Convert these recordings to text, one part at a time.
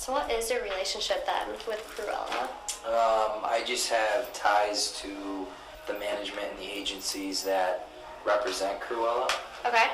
So what is your relationship then with Krewella? I just have ties to the management and the agencies that represent Krewella. Okay.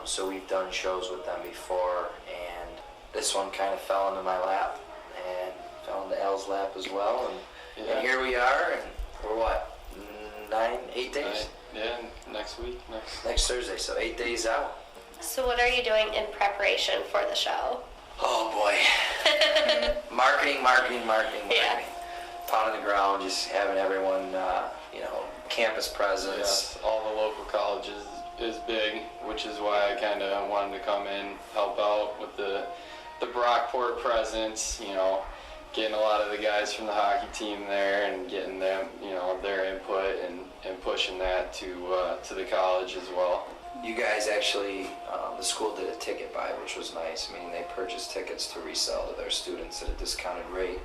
So we've done shows with them before, and this one kind of fell into my lap, and fell into Al's lap as well, and here we are, and we're what, 8 days? Yeah, next week. Next Thursday, so 8 days out. So what are you doing in preparation for the show? Oh boy. Marketing. Yeah. Pounding the ground, just having everyone, campus presence. Yes, all the local colleges is big, which is why I kind of wanted to come in, help out with the Brockport presence, getting a lot of the guys from the hockey team there and getting them, their input and pushing that to the college as well. You guys actually, the school did a ticket buy, which was nice. I mean, they purchased tickets to resell to their students at a discounted rate.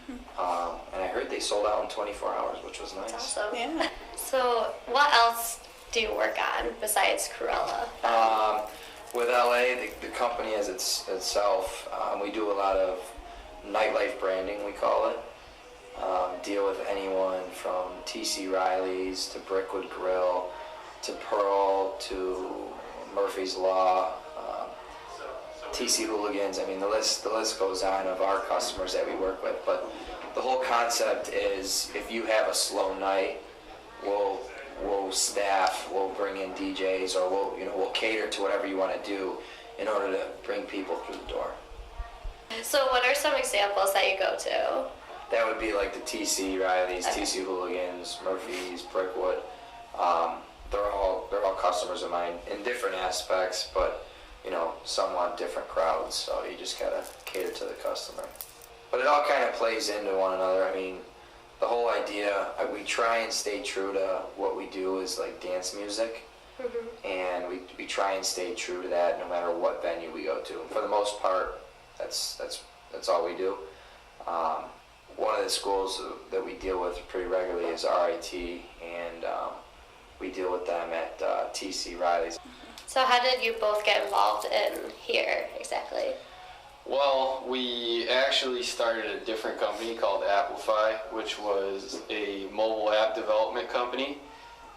And I heard they sold out in 24 hours, which was nice. That's awesome. Yeah. So what else do you work on besides Krewella? With LA, the company as itself, we do a lot of nightlife branding, we call it. Deal with anyone from TC Riley's to Brickwood Grill to Pearl to Murphy's Law, TC Hooligans. I mean, the list goes on of our customers that we work with. But the whole concept is, if you have a slow night, we'll staff, we'll bring in DJs, or we'll cater to whatever you want to do in order to bring people through the door. So what are some examples that you go to? That would be like the TC Riley's, okay. TC Hooligans, Murphy's, Brickwood. They're all customers of mine in different aspects, but somewhat different crowds. So you just gotta cater to the customer. But it all kind of plays into one another. I mean, the whole idea, we try and stay true to what we do is like dance music, and we try and stay true to that no matter what venue we go to. For the most part, that's all we do. One of the schools that we deal with pretty regularly is RIT, and we deal with them at TC Riley's. So how did you both get involved in here exactly? Well, we actually started a different company called Applify, which was a mobile app development company.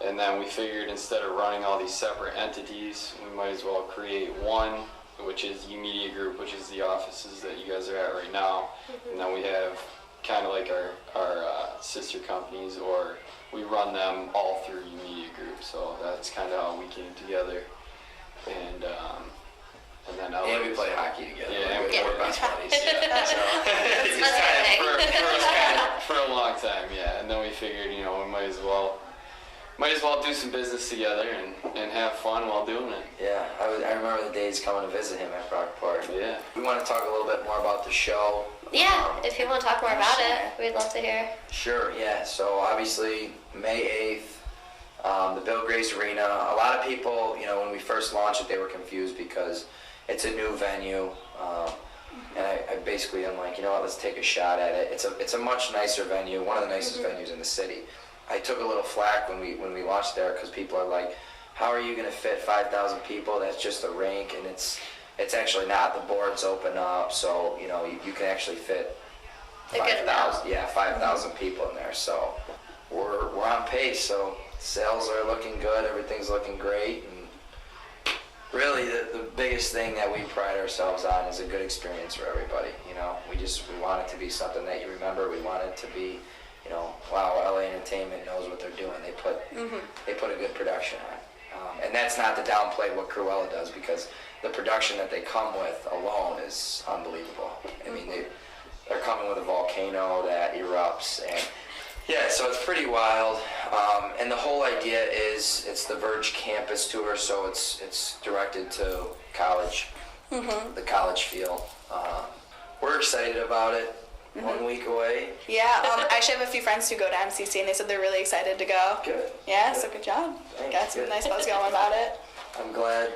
And then we figured instead of running all these separate entities, we might as well create one, which is U-Media Group, which is the offices that you guys are at right now. And then we have kind of like our sister companies, or we run them all through U-Media Group. So that's kind of how we came together. And then and we play hockey together. Yeah, and we're best buddies. Yeah. So It's kind for a long time, yeah. And then we figured, we might as well do some business together and have fun while doing it. Yeah, I remember the days coming to visit him at Brockport. Yeah. We want to talk a little bit more about the show. Yeah, if you want to talk more about it, we'd love to hear. Sure, yeah. So obviously, May 8th, the Bill Grace Arena. A lot of people, when we first launched it, they were confused because it's a new venue. And I basically, I'm like, let's take a shot at it. It's a much nicer venue, one of the nicest venues in the city. I took a little flack when we launched there because people are like, how are you going to fit 5,000 people? That's just a rink, and it's actually not. The boards open up, so you can actually fit 5,000. Yeah, 5,000 people in there. So we're on pace. So sales are looking good. Everything's looking great, and really the biggest thing that we pride ourselves on is a good experience for everybody. We want it to be something that you remember. We want it to be, wow, LA Entertainment knows what they're doing. They put a good production on. And that's not to downplay what Krewella does, because the production that they come with alone is unbelievable. I mean, they're coming with a volcano that erupts, and yeah, so it's pretty wild. And the whole idea is it's the Verge campus tour, so it's directed to college, the college feel. We're excited about it. 1 week away. Yeah, I actually have a few friends who go to MCC, and they said they're really excited to go. Good. Yeah, Good. So good job. Thanks. Got some Good. nice buzz going about it. I'm glad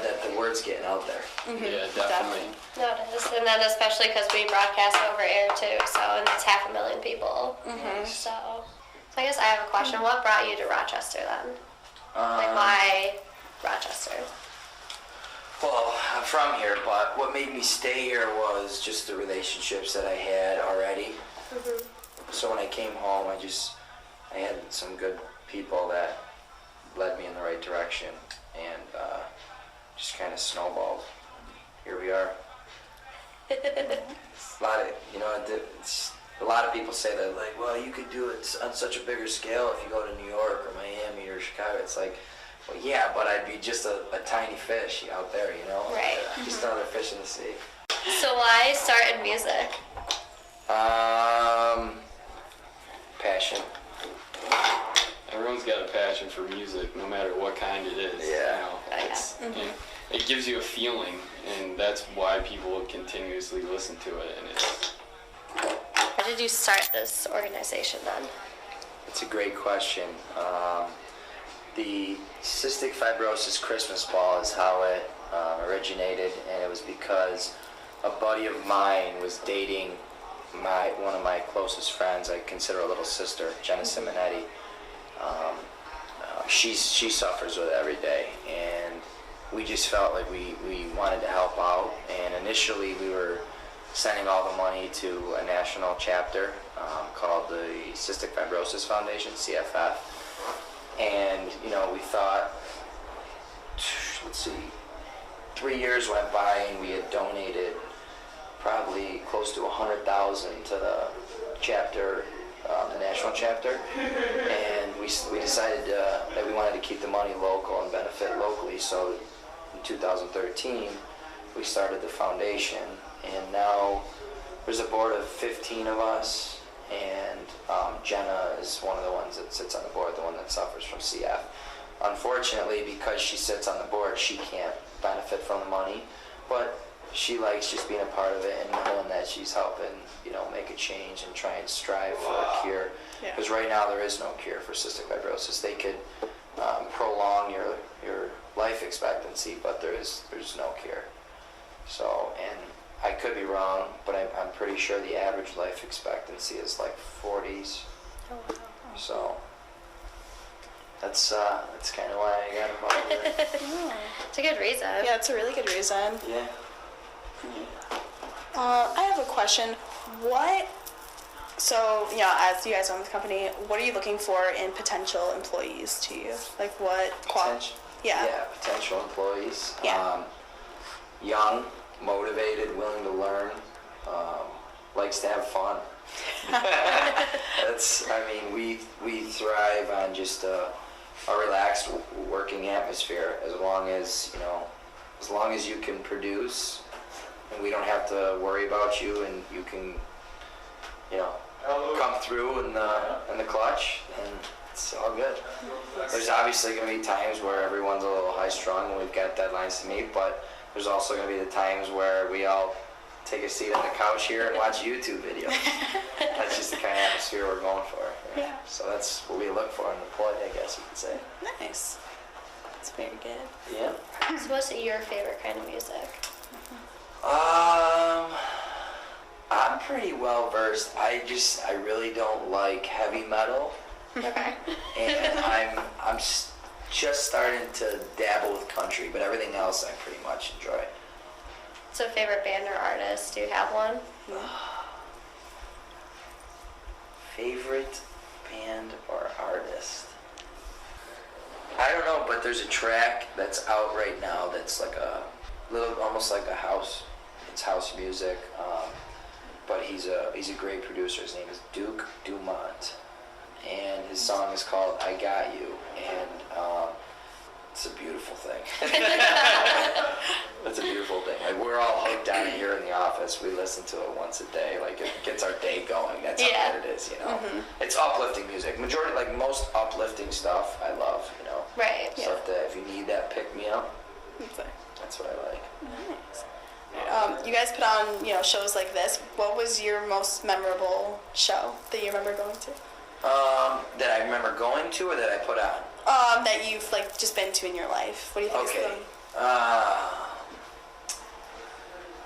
that the word's getting out there. Yeah, definitely. No, it is. And then especially because we broadcast over air too, and it's 500,000 people. So I guess I have a question. What brought you to Rochester then? Why Rochester? Well, I'm from here, but what made me stay here was just the relationships that I had already. So when I came home, I had some good people that led me in the right direction, and just kind of snowballed. Here we are. A lot of, a lot of people say that, like, well, you could do it on such a bigger scale if you go to New York or Miami or Chicago. It's like, well, yeah, but I'd be just a tiny fish out there, Right. Just another fish in the sea. So why start in music? Passion. Everyone's got a passion for music, no matter what kind it is. Yeah. It gives you a feeling, and that's why people continuously listen to it. And Why did you start this organization then? It's a great question. The Cystic Fibrosis Christmas Ball is how it originated, and it was because a buddy of mine was dating one of my closest friends. I consider a little sister, Jenna Simonetti. She suffers with it every day, and we just felt like we wanted to help out. And initially, we were sending all the money to a national chapter called the Cystic Fibrosis Foundation, CFF. And, we thought, 3 years went by and we had donated probably close to $100,000 to the chapter, the national chapter. And we decided that we wanted to keep the money local and benefit locally. So in 2013, we started the foundation. And now there's a board of 15 of us. And Jenna is one of the ones that sits on the board, the one that suffers from CF. Unfortunately, because she sits on the board, she can't benefit from the money, but she likes just being a part of it and knowing that she's helping, make a change and try and strive for a cure. Because right now there is no cure for cystic fibrosis. They could prolong your life expectancy, but there's no cure. So, and I could be wrong, but I'm pretty sure the average life expectancy is like 40s. Oh, wow. So that's kind of why I got involved with it. It's a good reason. Yeah, it's a really good reason. Yeah. I have a question. So, as you guys own this company, what are you looking for in potential employees to you? Like what? Yeah, potential employees. Yeah. Young, motivated, willing to learn, likes to have fun. We thrive on just a relaxed working atmosphere as long as you can produce and we don't have to worry about you and you can, come through in the clutch, and it's all good. There's obviously going to be times where everyone's a little high-strung and we've got deadlines to meet, but there's also going to be the times where we all take a seat on the couch here and watch YouTube videos. That's just the kind of atmosphere we're going for. Yeah. So that's what we look for in an employee, I guess you could say. Nice. That's very good. Yeah. So what's your favorite kind of music? I'm pretty well versed. I really don't like heavy metal. Okay. And I'm just starting to dabble with country, but everything else I pretty much enjoy. So favorite band or artist? Do you have one? Favorite band or artist? I don't know, but there's a track that's out right now that's like a little, almost like a house. It's house music, but he's a great producer. His name is Duke Dumont, and his song is called "I Got You," and it's a beautiful thing. It's a beautiful thing. Like, we're all hooked on it here in the office. We listen to it once a day. Like, it gets our day going. That's how good it is, It's uplifting music. Majority, like most uplifting stuff, I love, Right. Stuff that if you need that pick me up, that's what I like. Nice. You guys put on, shows like this. What was your most memorable show that you remember going to? That I remember going to or that I put on? That you've just been to in your life. What do you think is Okay. the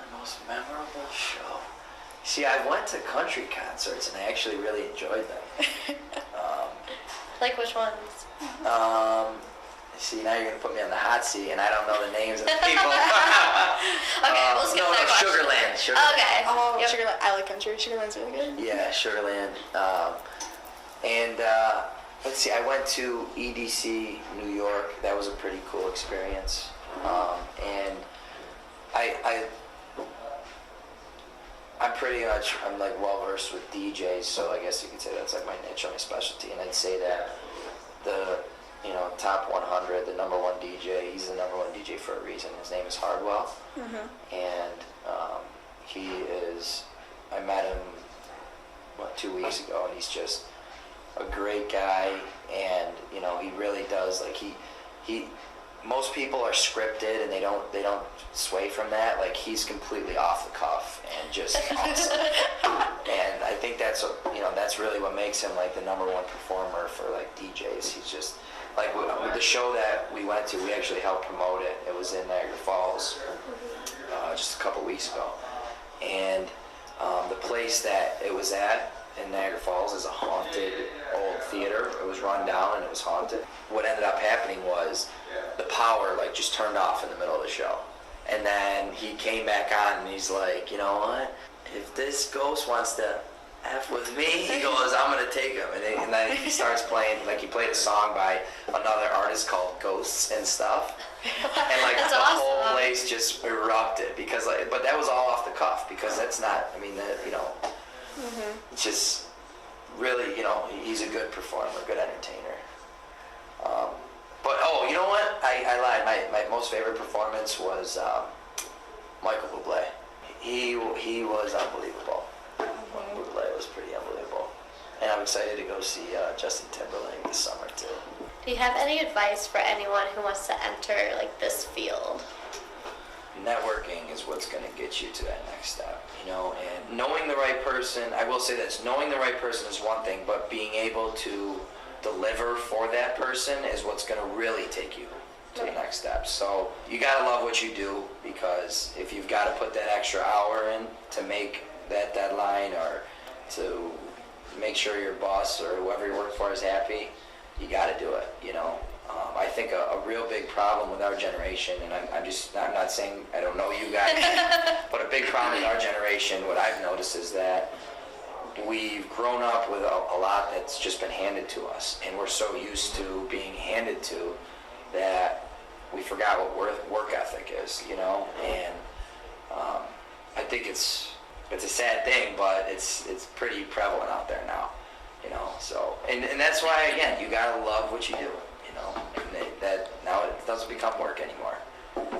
My most memorable show. See, I went to country concerts and I actually really enjoyed them. Like which ones? See, now you're gonna put me on the hot seat, and I don't know the names of the people. Okay, we'll skip that question. Sugarland. Okay. Oh, Yep. Sugarland. I like country. Sugarland's really good. Yeah, Sugarland. And let's see, I went to EDC New York. That was a pretty cool experience. And I'm like well versed with DJs, so I guess you could say that's like my niche or my specialty. And I'd say that the top 100, the number one DJ, he's the number one DJ for a reason. His name is Hardwell, and he is. I met him 2 weeks ago, and he's just a great guy. And he really does like he. Most people are scripted and they don't sway from that. Like he's completely off the cuff and just awesome. And I think that's really what makes him like the number one performer for like DJs. He's just like with the show that we went to, we actually helped promote it. It was in Niagara Falls just a couple weeks ago, and the place that it was at in Niagara Falls is a haunted old theater. It was run down and it was haunted. What ended up happening was the power like just turned off in the middle of the show, and then he came back on and he's like, you know what? If this ghost wants to F with me, he goes, I'm gonna take him. And then he starts playing, like he played a song by another artist called Ghosts and Stuff, and like That's the awesome. whole place just erupted because like, but that was all off the cuff because that's not. I mean, it's just really, he's a good performer, good entertainer. But you know what? I lied. My most favorite performance was Michael Bublé. He was unbelievable. Michael Bublé was pretty unbelievable. And I'm excited to go see Justin Timberlake this summer too. Do you have any advice for anyone who wants to enter like this field? Networking is what's going to get you to that next step, and knowing the right person. I will say this, knowing the right person is one thing, but being able to deliver for that person is what's going to really take you to the next step. So you got to love what you do, because if you've got to put that extra hour in to make that deadline or to make sure your boss or whoever you work for is happy, you got to do it, I think a real big problem with our generation, and I'm not saying I don't know you guys, but a big problem with our generation, what I've noticed is that we've grown up with a lot that's just been handed to us, and we're so used to being handed to that we forgot what work ethic is, and I think it's a sad thing, but it's pretty prevalent out there now, so, and that's why, again, you gotta love what you do. And that now it doesn't become work anymore.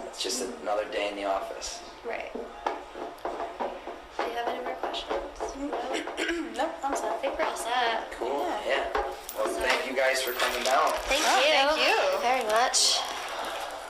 It's just another day in the office. Right. Do you have any more questions? Nope, I'm I set. think we're all set. Cool. Yeah. Well, thank you guys for coming down. Thank Oh, you. thank you. Very much.